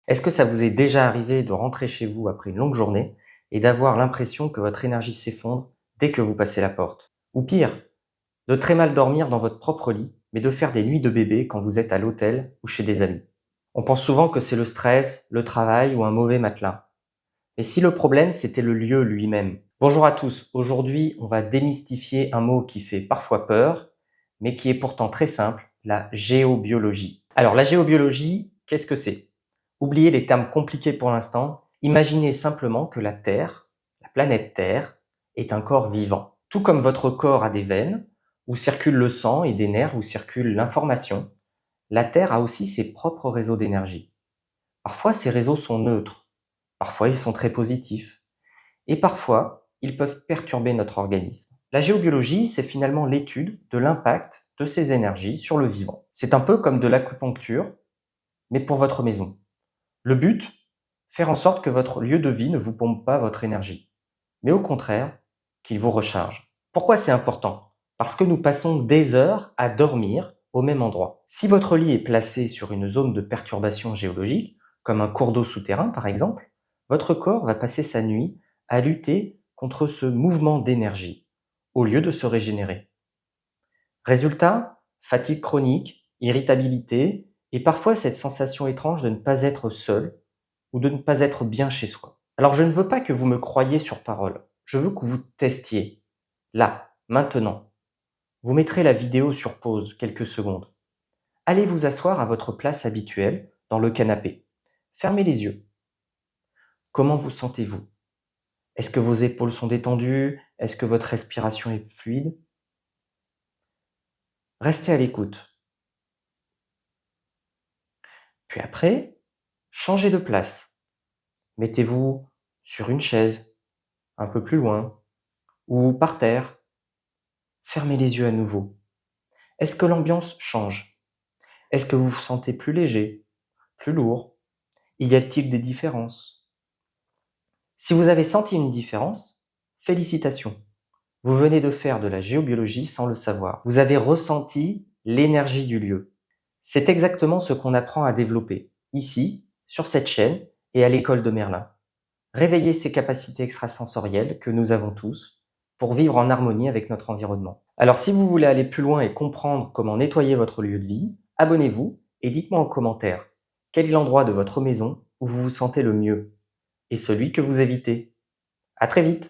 Est-ce que ça vous est déjà arrivé de rentrer chez vous après une longue journée et d'avoir l'impression que votre énergie s'effondre dès que vous passez la porte? Ou pire, de très mal dormir dans votre propre lit, mais de faire des nuits de bébé quand vous êtes à l'hôtel ou chez des amis? On pense souvent que c'est le stress, le travail ou un mauvais matelas. Mais si le problème, c'était le lieu lui-même? Bonjour à tous, aujourd'hui on va démystifier un mot qui fait parfois peur, mais qui est pourtant très simple, la géobiologie. Alors la géobiologie, qu'est-ce que c'est? Oubliez les termes compliqués pour l'instant, imaginez simplement que la Terre, la planète Terre, est un corps vivant. Tout comme votre corps a des veines, où circule le sang, et des nerfs, où circule l'information, la Terre a aussi ses propres réseaux d'énergie. Parfois ces réseaux sont neutres, parfois ils sont très positifs, et parfois ils peuvent perturber notre organisme. La géobiologie, c'est finalement l'étude de l'impact de ces énergies sur le vivant. C'est un peu comme de l'acupuncture, mais pour votre maison. Le but, faire en sorte que votre lieu de vie ne vous pompe pas votre énergie, mais au contraire, qu'il vous recharge. Pourquoi c'est important? Parce que nous passons des heures à dormir au même endroit. Si votre lit est placé sur une zone de perturbation géologique, comme un cours d'eau souterrain par exemple, votre corps va passer sa nuit à lutter contre ce mouvement d'énergie, au lieu de se régénérer. Résultat, fatigue chronique, irritabilité, et parfois cette sensation étrange de ne pas être seul ou de ne pas être bien chez soi. Alors je ne veux pas que vous me croyiez sur parole, je veux que vous testiez. Là, maintenant. Vous mettrez la vidéo sur pause quelques secondes. Allez vous asseoir à votre place habituelle, dans le canapé. Fermez les yeux. Comment vous sentez-vous? Est-ce que vos épaules sont détendues? Est-ce que votre respiration est fluide? Restez à l'écoute. Puis après, changez de place. Mettez-vous sur une chaise, un peu plus loin, ou par terre. Fermez les yeux à nouveau. Est-ce que l'ambiance change? Est-ce que vous vous sentez plus léger, plus lourd? Y a-t-il des différences? Si vous avez senti une différence, félicitations. Vous venez de faire de la géobiologie sans le savoir. Vous avez ressenti l'énergie du lieu. C'est exactement ce qu'on apprend à développer, ici, sur cette chaîne et à l'école de Merlin. Réveiller ces capacités extrasensorielles que nous avons tous pour vivre en harmonie avec notre environnement. Alors si vous voulez aller plus loin et comprendre comment nettoyer votre lieu de vie, abonnez-vous et dites-moi en commentaire quel est l'endroit de votre maison où vous vous sentez le mieux et celui que vous évitez. À très vite!